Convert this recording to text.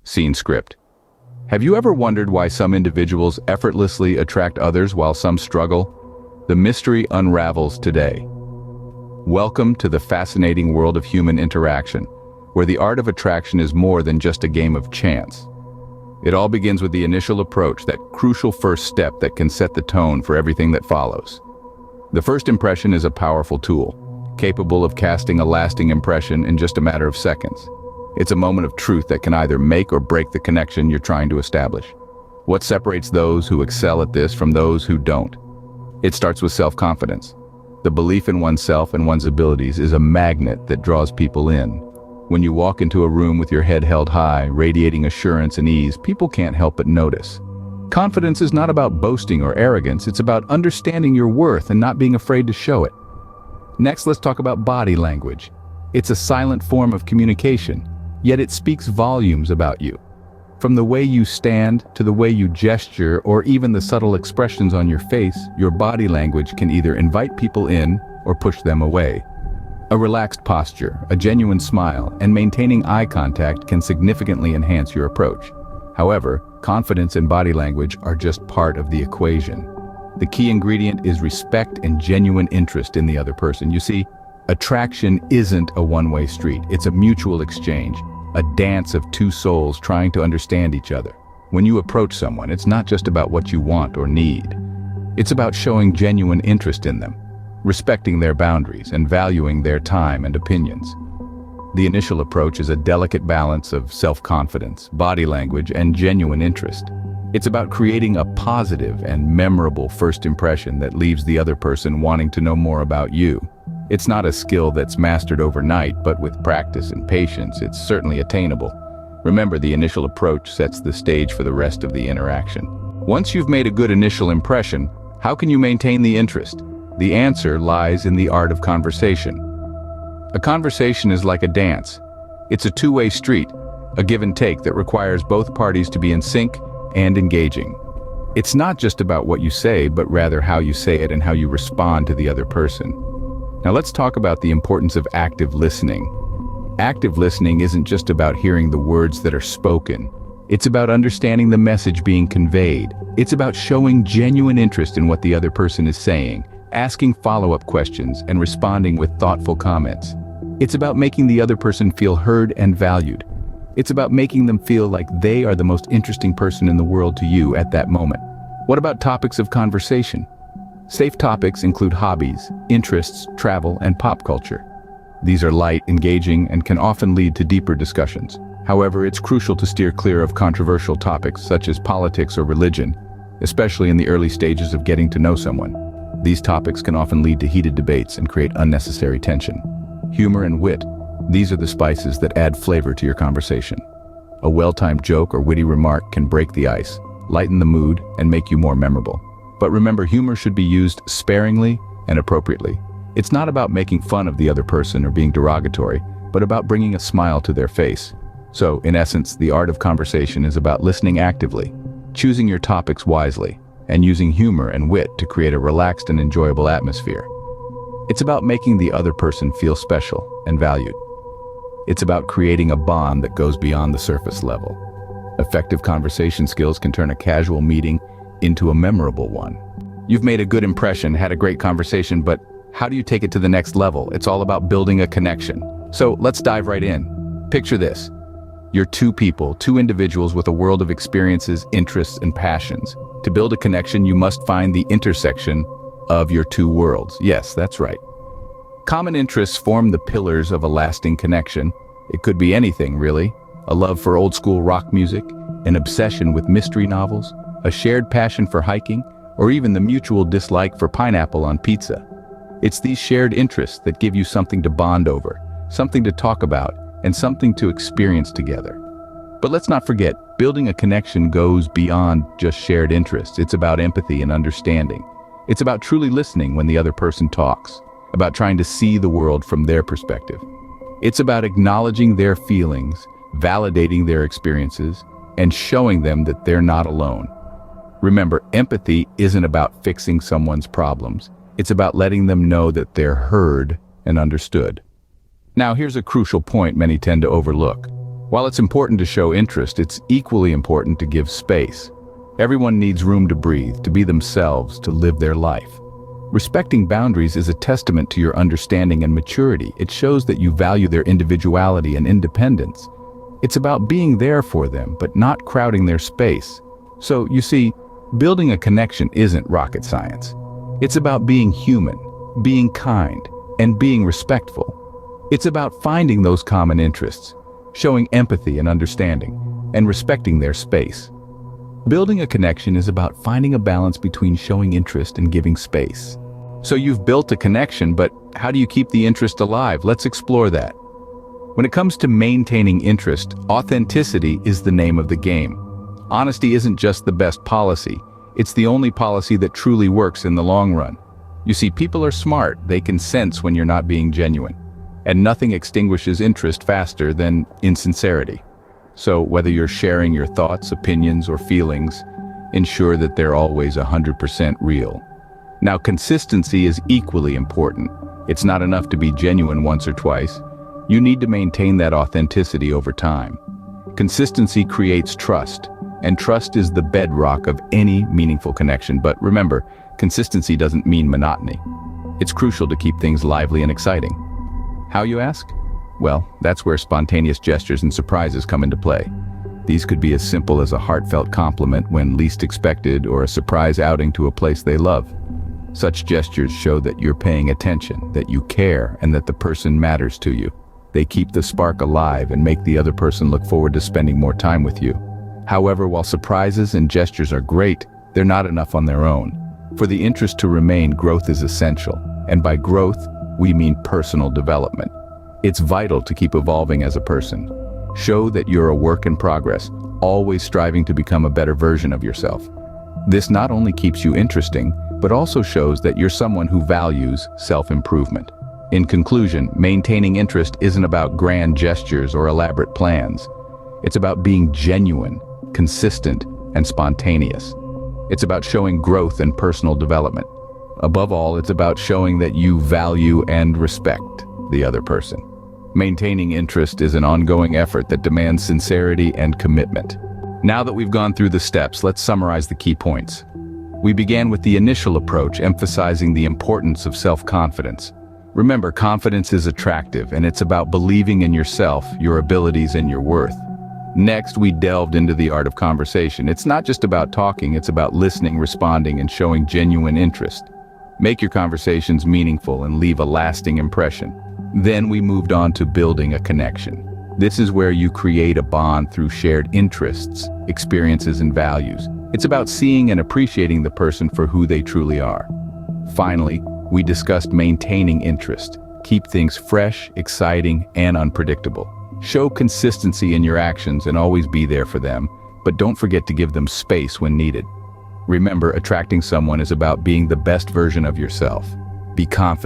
Scene script. Have you ever wondered why some individuals effortlessly attract others while some struggle? The mystery unravels today. Welcome to the fascinating world of human interaction, where the art of attraction is more than just a game of chance. It all begins with the initial approach, that crucial first step that can set the tone for everything that follows. The first impression is a powerful tool, capable of casting a lasting impression in just a matter of seconds. It's a moment of truth that can either make or break the connection you're trying to establish. What separates those who excel at this from those who don't? It starts with self-confidence. The belief in oneself and one's abilities is a magnet that draws people in. When you walk into a room with your head held high, radiating assurance and ease, people can't help but notice. Confidence is not about boasting or arrogance, it's about understanding your worth and not being afraid to show it. Next, let's talk about body language. It's a silent form of communication, yet it speaks volumes about you. From the way you stand to the way you gesture or even the subtle expressions on your face, your body language can either invite people in or push them away. A relaxed posture, a genuine smile, and maintaining eye contact can significantly enhance your approach. However, confidence and body language are just part of the equation. The key ingredient is respect and genuine interest in the other person. You see, attraction isn't a one-way street, it's a mutual exchange, a dance of two souls trying to understand each other. When you approach someone, it's not just about what you want or need. It's about showing genuine interest in them, respecting their boundaries, and valuing their time and opinions. The initial approach is a delicate balance of self-confidence, body language, and genuine interest. It's about creating a positive and memorable first impression that leaves the other person wanting to know more about you. It's not a skill that's mastered overnight, but with practice and patience, it's certainly attainable. Remember, the initial approach sets the stage for the rest of the interaction. Once you've made a good initial impression, how can you maintain the interest? The answer lies in the art of conversation. A conversation is like a dance. It's a two-way street, a give and take that requires both parties to be in sync and engaging. It's not just about what you say, but rather how you say it and how you respond to the other person. Now let's talk about the importance of active listening. Active listening isn't just about hearing the words that are spoken. It's about understanding the message being conveyed. It's about showing genuine interest in what the other person is saying, asking follow-up questions, and responding with thoughtful comments. It's about making the other person feel heard and valued. It's about making them feel like they are the most interesting person in the world to you at that moment. What about topics of conversation? Safe topics include hobbies, interests, travel, and pop culture. These are light, engaging, and can often lead to deeper discussions. However, it's crucial to steer clear of controversial topics such as politics or religion, especially in the early stages of getting to know someone. These topics can often lead to heated debates and create unnecessary tension. Humor and wit, these are the spices that add flavor to your conversation. A well-timed joke or witty remark can break the ice, lighten the mood, and make you more memorable. But remember, humor should be used sparingly and appropriately. It's not about making fun of the other person or being derogatory, but about bringing a smile to their face. So, in essence, the art of conversation is about listening actively, choosing your topics wisely, and using humor and wit to create a relaxed and enjoyable atmosphere. It's about making the other person feel special and valued. It's about creating a bond that goes beyond the surface level. Effective conversation skills can turn a casual meeting into a memorable one. You've made a good impression, had a great conversation, but how do you take it to the next level? It's all about building a connection. So let's dive right in. Picture this. You're two people, two individuals with a world of experiences, interests, and passions. To build a connection, you must find the intersection of your two worlds. Yes, that's right. Common interests form the pillars of a lasting connection. It could be anything, really. A love for old-school rock music, an obsession with mystery novels, a shared passion for hiking, or even the mutual dislike for pineapple on pizza. It's these shared interests that give you something to bond over, something to talk about, and something to experience together. But let's not forget, building a connection goes beyond just shared interests. It's about empathy and understanding. It's about truly listening when the other person talks, about trying to see the world from their perspective. It's about acknowledging their feelings, validating their experiences, and showing them that they're not alone. Remember, empathy isn't about fixing someone's problems. It's about letting them know that they're heard and understood. Now, here's a crucial point many tend to overlook. While it's important to show interest, it's equally important to give space. Everyone needs room to breathe, to be themselves, to live their life. Respecting boundaries is a testament to your understanding and maturity. It shows that you value their individuality and independence. It's about being there for them, but not crowding their space. So, you see, building a connection isn't rocket science. It's about being human, being kind, and being respectful. It's about finding those common interests, showing empathy and understanding, and respecting their space. Building a connection is about finding a balance between showing interest and giving space. So you've built a connection, but how do you keep the interest alive? Let's explore that. When it comes to maintaining interest, authenticity is the name of the game. Honesty isn't just the best policy, it's the only policy that truly works in the long run. You see, people are smart, they can sense when you're not being genuine. And nothing extinguishes interest faster than insincerity. So whether you're sharing your thoughts, opinions, or feelings, ensure that they're always 100% real. Now, consistency is equally important. It's not enough to be genuine once or twice. You need to maintain that authenticity over time. Consistency creates trust, and trust is the bedrock of any meaningful connection. But remember, consistency doesn't mean monotony. It's crucial to keep things lively and exciting. How, you ask? Well, that's where spontaneous gestures and surprises come into play. These could be as simple as a heartfelt compliment when least expected, or a surprise outing to a place they love. Such gestures show that you're paying attention, that you care, and that the person matters to you. They keep the spark alive and make the other person look forward to spending more time with you. However, while surprises and gestures are great, they're not enough on their own. For the interest to remain, growth is essential. And by growth, we mean personal development. It's vital to keep evolving as a person. Show that you're a work in progress, always striving to become a better version of yourself. This not only keeps you interesting, but also shows that you're someone who values self-improvement. In conclusion, maintaining interest isn't about grand gestures or elaborate plans. It's about being genuine, consistent, and spontaneous. It's about showing growth and personal development. Above all, it's about showing that you value and respect the other person. Maintaining interest is an ongoing effort that demands sincerity and commitment. Now that we've gone through the steps, let's summarize the key points. We began with the initial approach, emphasizing the importance of self-confidence. Remember, confidence is attractive, and it's about believing in yourself, your abilities, and your worth. Next, we delved into the art of conversation. It's not just about talking, it's about listening, responding, and showing genuine interest. Make your conversations meaningful and leave a lasting impression. Then we moved on to building a connection. This is where you create a bond through shared interests, experiences, and values. It's about seeing and appreciating the person for who they truly are. Finally, we discussed maintaining interest. Keep things fresh, exciting, and unpredictable. Show consistency in your actions and always be there for them, but don't forget to give them space when needed. Remember, attracting someone is about being the best version of yourself. Be confident.